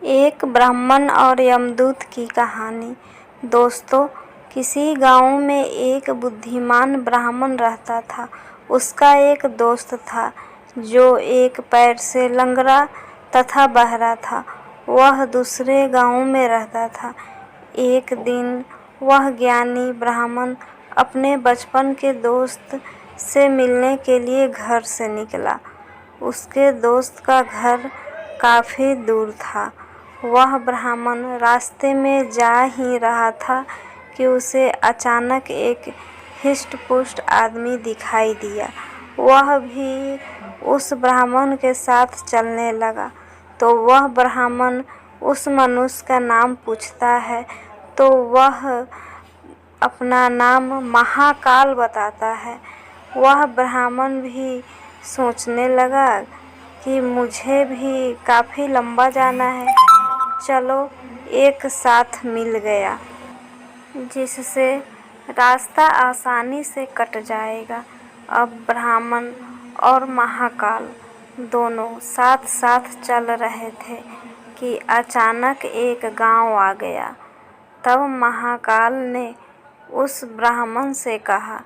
एक ब्राह्मण और यमदूत की कहानी। दोस्तों, किसी गांव में एक बुद्धिमान ब्राह्मण रहता था। उसका एक दोस्त था जो एक पैर से लंगड़ा तथा बहरा था। वह दूसरे गांव में रहता था। एक दिन वह ज्ञानी ब्राह्मण अपने बचपन के दोस्त से मिलने के लिए घर से निकला। उसके दोस्त का घर काफी दूर था। वह ब्राह्मण रास्ते में जा ही रहा था कि उसे अचानक एक हिष्ट-पुष्ट आदमी दिखाई दिया। वह भी उस ब्राह्मण के साथ चलने लगा। तो वह ब्राह्मण उस मनुष्य का नाम पूछता है तो वह अपना नाम महाकाल बताता है। वह ब्राह्मण भी सोचने लगा कि मुझे भी काफी लंबा जाना है, चलो एक साथ मिल गया, जिससे रास्ता आसानी से कट जाएगा। अब ब्राह्मण और महाकाल दोनों साथ साथ चल रहे थे कि अचानक एक गांव आ गया। तब महाकाल ने उस ब्राह्मण से कहा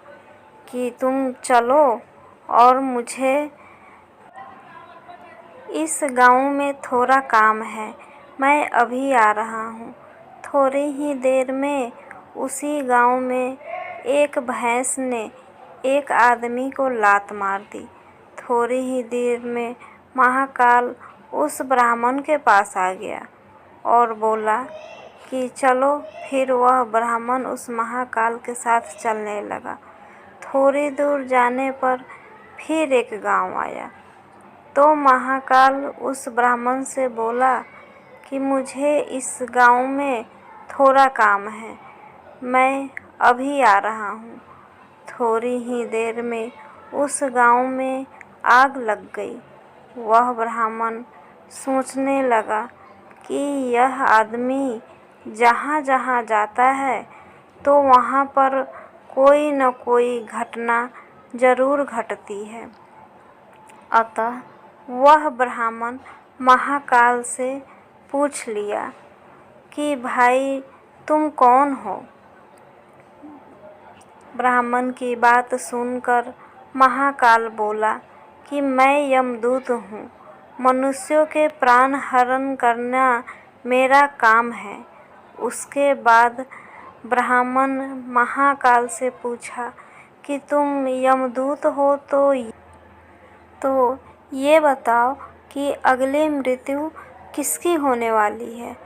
कि तुम चलो और मुझे इस गांव में थोड़ा काम है, मैं अभी आ रहा हूँ। थोड़ी ही देर में उसी गांव में एक भैंस ने एक आदमी को लात मार दी। थोड़ी ही देर में महाकाल उस ब्राह्मण के पास आ गया और बोला कि चलो। फिर वह ब्राह्मण उस महाकाल के साथ चलने लगा। थोड़ी दूर जाने पर फिर एक गांव आया। तो महाकाल उस ब्राह्मण से बोला कि मुझे इस गांव में थोड़ा काम है, मैं अभी आ रहा हूँ। थोड़ी ही देर में उस गांव में आग लग गई। वह ब्राह्मण सोचने लगा कि यह आदमी जहाँ जहाँ जाता है तो वहाँ पर कोई न कोई घटना जरूर घटती है। अतः वह ब्राह्मण महाकाल से पूछ लिया कि भाई तुम कौन हो? ब्राह्मण की बात सुनकर महाकाल बोला कि मैं यमदूत हूँ। मनुष्यों के प्राण हरण करना मेरा काम है। उसके बाद ब्राह्मण महाकाल से पूछा कि तुम यमदूत हो तो ये बताओ कि अगली मृत्यु किसकी होने वाली है?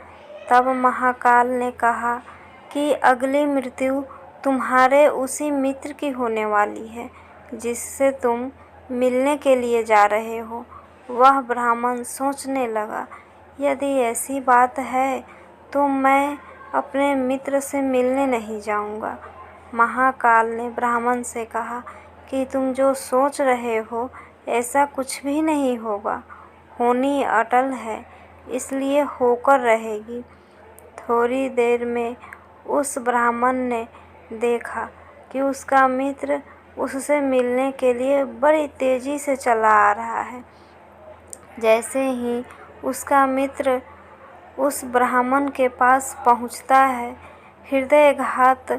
तब महाकाल ने कहा कि अगली मृत्यु तुम्हारे उसी मित्र की होने वाली है जिससे तुम मिलने के लिए जा रहे हो। वह ब्राह्मण सोचने लगा, यदि ऐसी बात है तो मैं अपने मित्र से मिलने नहीं जाऊंगा। महाकाल ने ब्राह्मण से कहा कि तुम जो सोच रहे हो ऐसा कुछ भी नहीं होगा। होनी अटल है, इसलिए होकर रहेगी। थोड़ी देर में उस ब्राह्मण ने देखा कि उसका मित्र उससे मिलने के लिए बड़ी तेजी से चला आ रहा है। जैसे ही उसका मित्र उस ब्राह्मण के पास पहुंचता है, हृदयाघात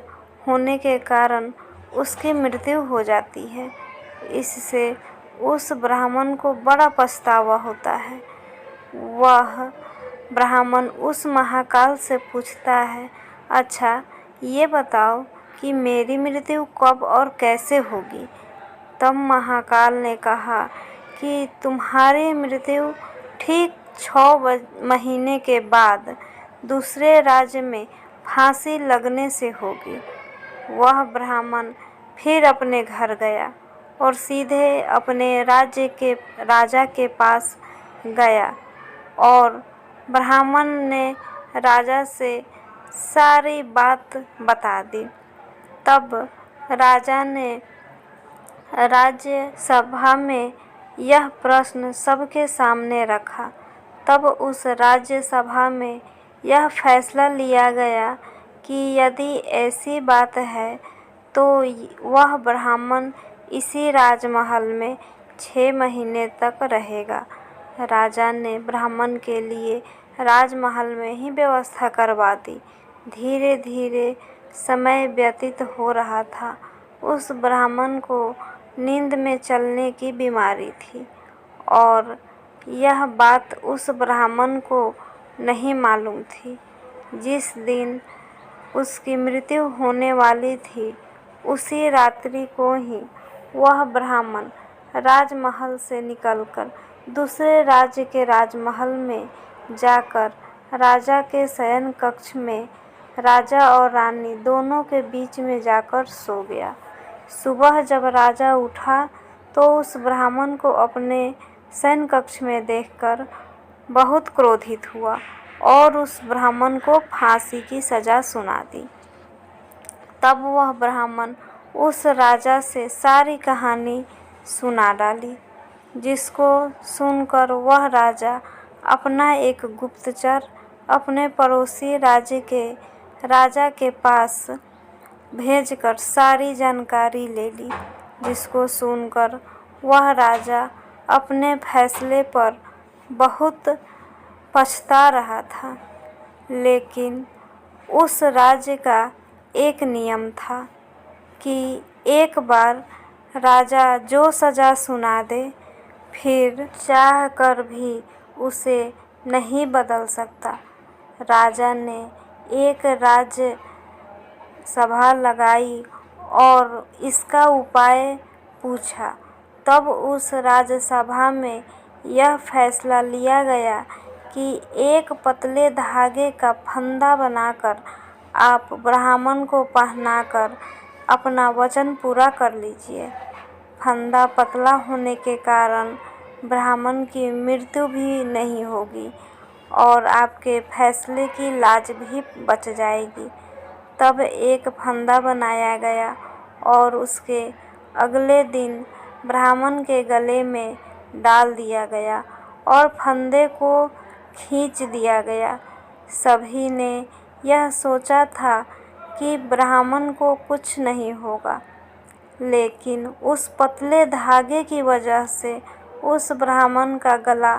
होने के कारण उसकी मृत्यु हो जाती है। इससे उस ब्राह्मण को बड़ा पछतावा होता है। वह ब्राह्मण उस महाकाल से पूछता है, अच्छा ये बताओ कि मेरी मृत्यु कब और कैसे होगी? तब महाकाल ने कहा कि तुम्हारी मृत्यु ठीक 6 महीने के बाद दूसरे राज्य में फांसी लगने से होगी। वह ब्राह्मण फिर अपने घर गया और सीधे अपने राज्य के राजा के पास गया और ब्राह्मण ने राजा से सारी बात बता दी। तब राजा ने राज्य सभा में यह प्रश्न सबके सामने रखा। तब उस राज्य सभा में यह फैसला लिया गया कि यदि ऐसी बात है तो वह ब्राह्मण इसी राजमहल में 6 महीने तक रहेगा। राजा ने ब्राह्मण के लिए राजमहल में ही व्यवस्था करवा दी। धीरे धीरे समय व्यतीत हो रहा था। उस ब्राह्मण को नींद में चलने की बीमारी थी और यह बात उस ब्राह्मण को नहीं मालूम थी। जिस दिन उसकी मृत्यु होने वाली थी, उसी रात्रि को ही वह ब्राह्मण राजमहल से निकलकर दूसरे राज्य के राजमहल में जाकर राजा के शयन कक्ष में राजा और रानी दोनों के बीच में जाकर सो गया। सुबह जब राजा उठा तो उस ब्राह्मण को अपने शयन कक्ष में देखकर बहुत क्रोधित हुआ और उस ब्राह्मण को फांसी की सज़ा सुना दी। तब वह ब्राह्मण उस राजा से सारी कहानी सुना डाली, जिसको सुनकर वह राजा अपना एक गुप्तचर अपने पड़ोसी राजा के पास भेजकर सारी जानकारी ले ली, जिसको सुनकर वह राजा अपने फैसले पर बहुत पछता रहा था। लेकिन उस राज्य का एक नियम था कि एक बार राजा जो सज़ा सुना दे, फिर चाह कर भी उसे नहीं बदल सकता। राजा ने एक राज्य सभा लगाई और इसका उपाय पूछा। तब उस राज्यसभा में यह फैसला लिया गया कि एक पतले धागे का फंदा बनाकर आप ब्राह्मण को पहनाकर अपना वचन पूरा कर लीजिए। फंदा पतला होने के कारण ब्राह्मण की मृत्यु भी नहीं होगी और आपके फैसले की लाज भी बच जाएगी। तब एक फंदा बनाया गया और उसके अगले दिन ब्राह्मण के गले में डाल दिया गया और फंदे को खींच दिया गया। सभी ने यह सोचा था कि ब्राह्मण को कुछ नहीं होगा, लेकिन उस पतले धागे की वजह से उस ब्राह्मण का गला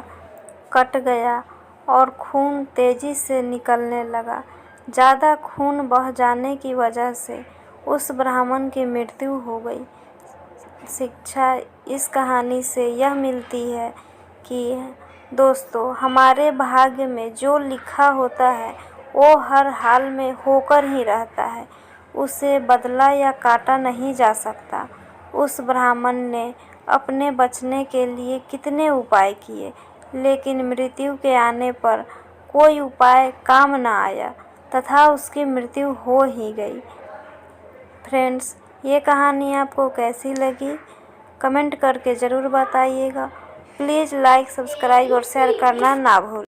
कट गया और खून तेजी से निकलने लगा। ज़्यादा खून बह जाने की वजह से उस ब्राह्मण की मृत्यु हो गई। शिक्षा इस कहानी से यह मिलती है कि दोस्तों, हमारे भाग्य में जो लिखा होता है वो हर हाल में होकर ही रहता है, उसे बदला या काटा नहीं जा सकता। उस ब्राह्मण ने अपने बचने के लिए कितने उपाय किए, लेकिन मृत्यु के आने पर कोई उपाय काम न आया तथा उसकी मृत्यु हो ही गई। फ्रेंड्स, ये कहानी आपको कैसी लगी कमेंट करके ज़रूर बताइएगा। प्लीज़ लाइक, सब्सक्राइब और शेयर करना ना भूलें।